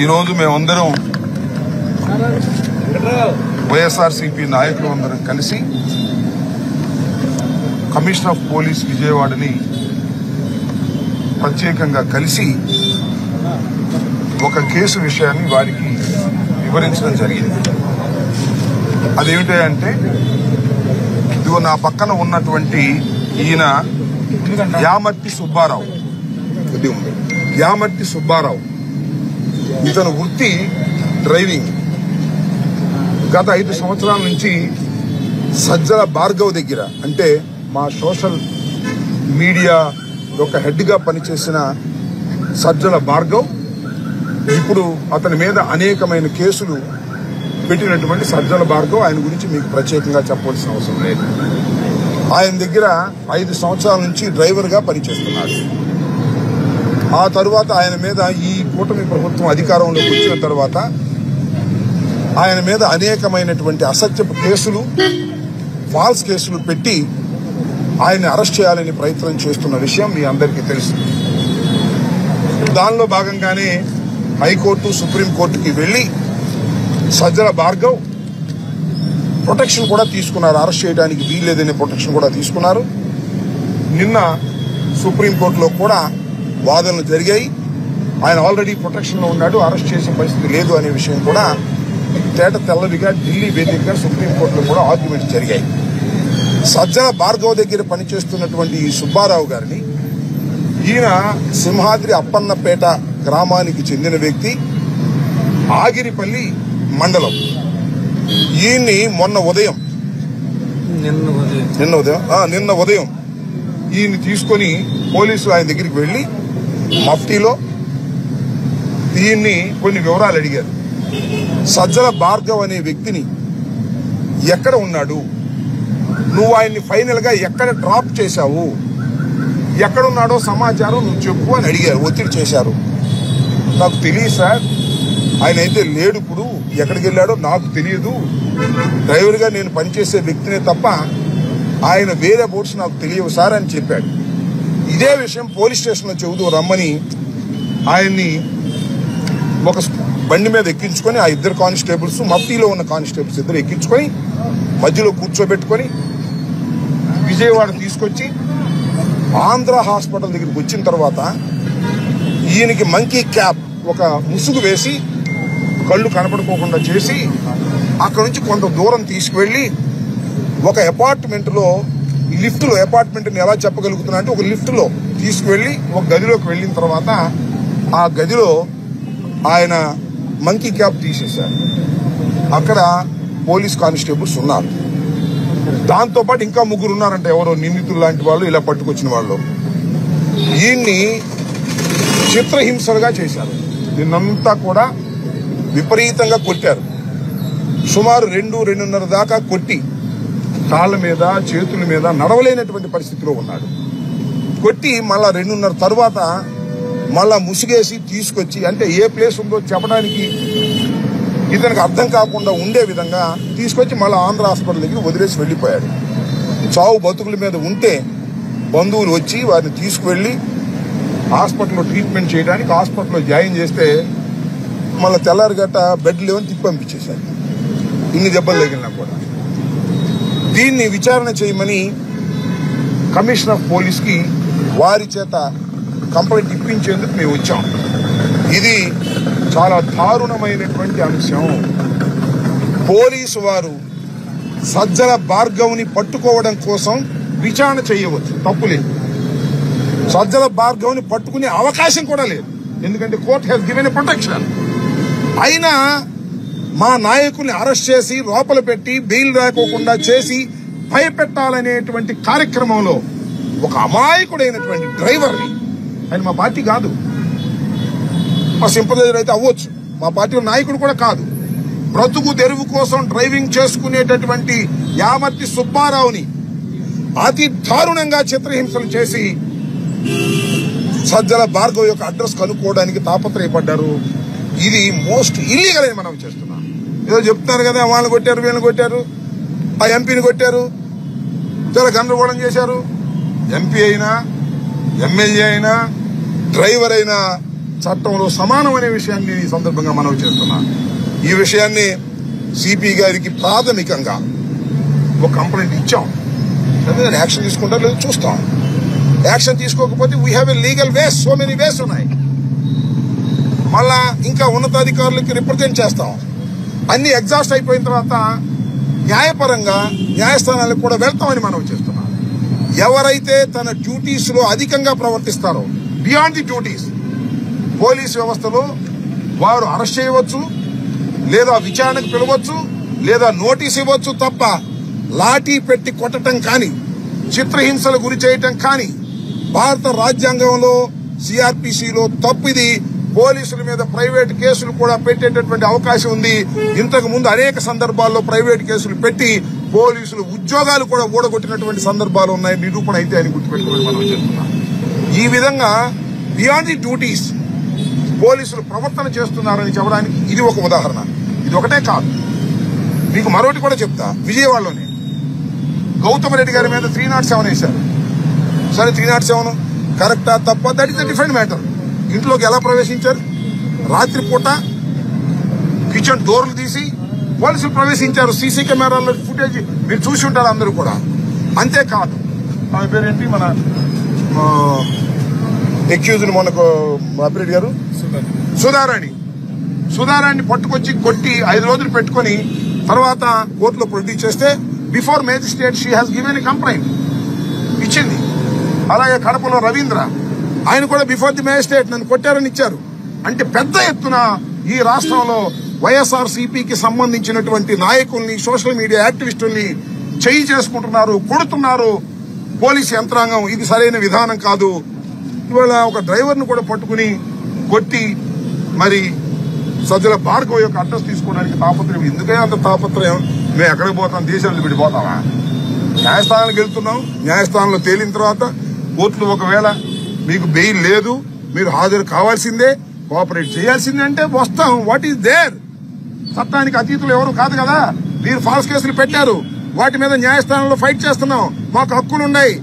ఈరోజు మేమందరం వైఎస్ఆర్సీపీ నాయకులు అందరం కలిసి కమిషనర్ ఆఫ్ పోలీస్ విజయవాడని ప్రత్యేకంగా కలిసి ఒక కేసు విషయాన్ని వారికి వివరించడం జరిగింది. అదేమిటంటే ఇదిగో నా పక్కన ఉన్నటువంటి ఈయన యామర్తి సుబ్బారావు. యామర్తి సుబ్బారావు ఇతను వృత్తి డ్రైవింగ్. గత 5 సంవత్సరాల నుంచి సజ్జల భార్గవ్ దగ్గర, అంటే మా సోషల్ మీడియా యొక్క హెడ్గా పనిచేసిన సజ్జల భార్గవ్ ఇప్పుడు అతని మీద అనేకమైన కేసులు పెట్టినటువంటి సజ్జల భార్గవ్. ఆయన గురించి మీకు ప్రత్యేకంగా చెప్పవలసిన అవసరం లేదు. ఆయన దగ్గర 5 సంవత్సరాల నుంచి డ్రైవర్గా పనిచేస్తున్నాడు. ఆ తర్వాత ఆయన మీద ఈ కూటమి ప్రభుత్వం అధికారంలోకి వచ్చిన తర్వాత ఆయన మీద అనేకమైనటువంటి అసత్యపు కేసులు, ఫాల్స్ కేసులు పెట్టి ఆయన్ని అరెస్ట్ చేయాలని ప్రయత్నం చేస్తున్న విషయం మీ అందరికీ తెలుసు. దానిలో భాగంగానే హైకోర్టు, సుప్రీంకోర్టుకి వెళ్లి సజ్జల భార్గవ్ ప్రొటెక్షన్ కూడా తీసుకున్నారు. అరెస్ట్ చేయడానికి వీల్లేదనే ప్రొటెక్షన్ కూడా తీసుకున్నారు. నిన్న సుప్రీంకోర్టులో కూడా వాదనలు జరిగాయి. ఆయన ఆల్రెడీ ప్రొటెక్షన్లో ఉన్నాడు, అరెస్ట్ చేసే పరిస్థితి లేదు అనే విషయం కూడా తేట తెల్లవిగా ఢిల్లీ వేదికగా సుప్రీంకోర్టులో కూడా ఆర్గ్యుమెంట్స్ జరిగాయి. సజ్జల భార్గవ్ దగ్గర పనిచేస్తున్నటువంటి ఈ సుబ్బారావు గారిని, ఈయన సింహాద్రి అప్పన్నపేట గ్రామానికి చెందిన వ్యక్తి, ఆగిరిపల్లి మండలం. ఈయన్ని నిన్న ఉదయం ఈయన్ని తీసుకొని పోలీసులు ఆయన దగ్గరికి వెళ్లి మఫ్టీలో ఈయన్ని కొన్ని వివరాలు అడిగారు. సజ్జల భార్గవ్ అనే వ్యక్తిని ఎక్కడ ఉన్నాడు, నువ్వు ఆయన్ని ఫైనల్ గా ఎక్కడ డ్రాప్ చేశావు, ఎక్కడున్నాడో సమాచారం నువ్వు చెప్పు అని అడిగారు, ఒత్తిడి చేశారు. నాకు తెలియదు సార్, ఆయన అయితే లేడు, ఇప్పుడు ఎక్కడికి వెళ్ళాడో నాకు తెలియదు, డ్రైవర్గా నేను పనిచేసే వ్యక్తినే తప్ప ఆయన వేరే బోట్స్ నాకు తెలియవు సార్ అని చెప్పాడు. ఇదే విషయం పోలీస్ స్టేషన్లో చెబుతూ రమ్మని ఆయన్ని ఒక బండి మీద ఎక్కించుకొని ఆ 2 కానిస్టేబుల్స్, మఫ్టీలో ఉన్న కానిస్టేబుల్స్ 2 ఎక్కించుకొని మధ్యలో కూర్చోబెట్టుకొని విజయవాడ తీసుకొచ్చి ఆంధ్ర హాస్పిటల్ దగ్గరికి వచ్చిన తర్వాత ఈయనకి మంకీ క్యాప్, ఒక ముసుగు వేసి కళ్ళు కనపడుకోకుండా చేసి అక్కడ నుంచి కొంత దూరం తీసుకువెళ్లి ఒక అపార్ట్మెంట్లో, లిఫ్ట్లో, అపార్ట్మెంట్ని ఎలా చెప్పగలుగుతున్నా అంటే ఒక లిఫ్ట్లో తీసుకువెళ్లి ఒక గదిలోకి వెళ్ళిన తర్వాత ఆ గదిలో ఆయన మంకీ క్యాప్ తీసేశారు. అక్కడ పోలీస్ కానిస్టేబుల్స్ ఉన్నారు. దాంతోపాటు ఇంకా 3 ఉన్నారంట, ఎవరో నిందితులు లాంటి వాళ్ళు, ఇలా పట్టుకొచ్చిన వాళ్ళు. ఈయన్ని చిత్రహింసలుగా చేశారు. నిన్నంతా కూడా విపరీతంగా కొట్టారు. సుమారు 2-2:30 దాకా కొట్టి కాళ్ళ మీద, చేతుల మీద నడవలేనటువంటి పరిస్థితిలో ఉన్నాడు. కొట్టి మళ్ళా 2:30 తర్వాత మళ్ళా ముసుగేసి తీసుకొచ్చి, అంటే ఏ ప్లేస్ ఉందో చెప్పడానికి ఇతనికి అర్థం కాకుండా ఉండే విధంగా తీసుకొచ్చి మళ్ళీ ఆంధ్ర హాస్పిటల్ దగ్గర వదిలేసి వెళ్ళిపోయాడు. చావు బతుకుల మీద ఉంటే బంధువులు వచ్చి వారిని తీసుకువెళ్ళి హాస్పిటల్లో ట్రీట్మెంట్ చేయడానికి హాస్పిటల్లో జాయిన్ చేస్తే మళ్ళీ తెల్లారిగట్ట బెడ్ లేవని తిప్పి పంపించేశారు. ఇన్ని దెబ్బలు తగిలినా కూడా. దీన్ని విచారణ చేయమని కమిషనర్ ఆఫ్ పోలీస్కి వారి చేత కంప్లైంట్ ఇప్పించేందుకు మేము వచ్చాం. ఇది చాలా దారుణమైనటువంటి అంశం. పోలీసు వారు సజ్జల భార్గవ్ని పట్టుకోవడం కోసం విచారణ చేయవచ్చు, తప్పులేదు. సజ్జల భార్గవ్ని పట్టుకునే అవకాశం కూడా లేదు, ఎందుకంటే court has given a protection. అయినా మా నాయకుల్ని అరెస్ట్ చేసి లోపల పెట్టి బెయిల్ రాకోకుండా చేసి భయపెట్టాలనేటువంటి కార్యక్రమంలో ఒక అమాయకుడైనటువంటి డ్రైవర్ని, ఆయన మా పార్టీ కాదు, మా సింపథైజర్ అయితే అవ్వచ్చు, మా పార్టీ నాయకుడు కూడా కాదు, బ్రతుకు తెరువు కోసం డ్రైవింగ్ చేసుకునేటటువంటి యామర్తి సుబ్బారావుని అతి దారుణంగా చిత్రహింసలు చేసి సజ్జల భార్గవ్ యొక్క అడ్రస్ కనుక్కోవడానికి తాపత్రయపడ్డారు. ఇది మోస్ట్ ఇల్లీగల్ అని మనం చేస్తున్నాం. ఏదో చెప్తున్నారు కదా, వాళ్ళని కొట్టారు, వీళ్ళని కొట్టారు, ఆ ఎంపీని కొట్టారు, చాలా గందరగోళం చేశారు. ఎంపీ అయినా, ఎమ్మెల్యే అయినా, డ్రైవర్ అయినా చట్టంలో సమానం అనే విషయాన్ని ఈ సందర్భంగా మనవి చేస్తున్నాను. ఈ విషయాన్ని సిపి గారికి ప్రాథమికంగా ఒక కంప్లైంట్ ఇచ్చాం. యాక్షన్ తీసుకుంటారు లేదు చూస్తాం. యాక్షన్ తీసుకోకపోతే we have a legal ways, so many ways ఉన్నాయి. మళ్ళా ఇంకా ఉన్నతాధికారులకి రిప్రజెంట్ చేస్తాం. అన్ని ఎగ్జాస్ట్ అయిపోయిన తర్వాత న్యాయపరంగా న్యాయస్థానాలకు కూడా వెళ్తామని మనం చేస్తున్నాం. ఎవరైతే తన డ్యూటీస్ లో అధికంగా ప్రవర్తిస్తారో, బియాండ్ ది డ్యూటీస్, పోలీస్ వ్యవస్థలో వారు అరెస్ట్ చేయవచ్చు, లేదా విచారణకు పిలవచ్చు, లేదా నోటీస్ ఇవ్వచ్చు తప్ప లాఠీ పెట్టి కొట్టడం కానీ, చిత్రహింసలు గురి చేయటం కానీ భారత రాజ్యాంగంలో సిఆర్పిసిలో తప్పిది. పోలీసుల మీద ప్రైవేట్ కేసులు కూడా పెట్టేటటువంటి అవకాశం ఉంది. ఇంతకు ముందు అనేక సందర్భాల్లో ప్రైవేట్ కేసులు పెట్టి పోలీసులు ఉద్యోగాలు కూడా ఊడగొట్టినటువంటి సందర్భాలు ఉన్నాయి. నిరూపణ అయితే అని గుర్తుపెట్టుకోమని మనం చెప్తున్నాం. ఈ విధంగా బియాండ్ ది డ్యూటీస్ పోలీసులు ప్రవర్తన చేస్తున్నారని చెప్పడానికి ఇది ఒక ఉదాహరణ. ఇది ఒకటే కాదు, మీకు మరొకటి కూడా చెప్తా. విజయవాడలోనే గౌతమ్ రెడ్డి గారి మీద 307 వేశారు. సరే 307 కరెక్టా తప్ప, that is the different matter. ఇంట్లోకి ఎలా ప్రవేశించారు? రాత్రిపూట కిచెన్ డోర్లు తీసి పోలీసులు ప్రవేశించారు. సీసీ కెమెరాల్లో ఫుటేజ్ మీరు చూసి ఉంటారు అందరూ కూడా. అంతేకాదు, ఆమె పేరేంటి, మన ఎక్యూజ్డ్ మనకు అభిరెడ్డి గారు సుధారాణి పట్టుకొచ్చి కొట్టి 5 రోజులు పెట్టుకుని తర్వాత కోర్టులో ప్రొడ్యూస్ చేస్తే before magistrate she has given a complaint ఇచ్చింది. అలాగే కడపలో రవీంద్ర, ఆయన కూడా బిఫోర్ ది మేజిస్ట్రేట్ నన్ను కొట్టారని ఇచ్చారు. అంటే పెద్ద ఎత్తున ఈ రాష్ట్రంలో వైఎస్ఆర్సీపీకి సంబంధించినటువంటి నాయకుల్ని, సోషల్ మీడియా యాక్టివిస్టుల్ని చేయి చేసుకుంటున్నారు, కొడుతున్నారు పోలీసు యంత్రాంగం. ఇది సరైన విధానం కాదు. ఇవాళ ఒక డ్రైవర్ను కూడా పట్టుకుని కొట్టి మరి సజ్జల భార్గవ్ యొక్క అడ్రస్ తీసుకోవడానికి తాపత్రయం. ఎందుకే అంత తాపత్రయం? మేము ఎక్కడికి పోతాం? దేశాలను విడిపోతామా? న్యాయస్థానానికి వెళ్తున్నాం. న్యాయస్థానంలో తేలిన తర్వాత కోర్టులు ఒకవేళ మీకు బెయిల్ లేదు, మీరు హాజరు కావాల్సిందే, కోఆపరేట్ చేయాల్సిందే అంటే వస్తాం. What is there? చట్టానికి అతీతులు ఎవరు కాదు కదా. మీరు ఫాల్స్ కేసులు పెట్టారు, వాటి మీద న్యాయస్థానంలో ఫైట్ చేస్తున్నాం. మాకు హక్కులు ఉన్నాయి.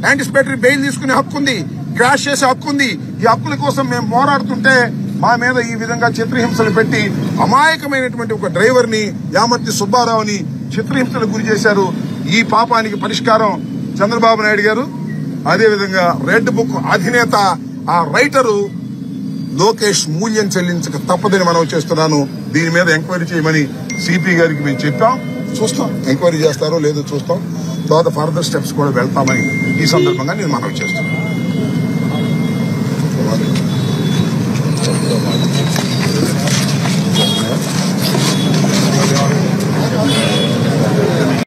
యాంటిసిపేటరీ బెయిల్ తీసుకునే హక్కు ఉంది, క్రాష్ చేసే హక్కు ఉంది. ఈ హక్కుల కోసం మేము పోరాడుతుంటే మా మీద ఈ విధంగా చిత్రహింసలు పెట్టి అమాయకమైనటువంటి ఒక డ్రైవర్ ని, యామర్తి సుబ్బారావుని చిత్రహింసలకు గురి చేశారు. ఈ పాపానికి పరిష్కారం చంద్రబాబు నాయుడు గారు, అదేవిధంగా రెడ్ బుక్ అధినేత ఆ రైటరు లోకేష్ మూల్యం చెల్లించక తప్పదని మనం చేస్తున్నాను. దీని మీద ఎంక్వైరీ చేయమని సిపి గారికి మేము చెప్పాం. చూస్తాం, ఎంక్వైరీ చేస్తారో లేదో చూస్తాం. తర్వాత ఫర్దర్ స్టెప్స్ కూడా వెళ్తామని ఈ సందర్భంగా నేను మనవి చేస్తున్నాను.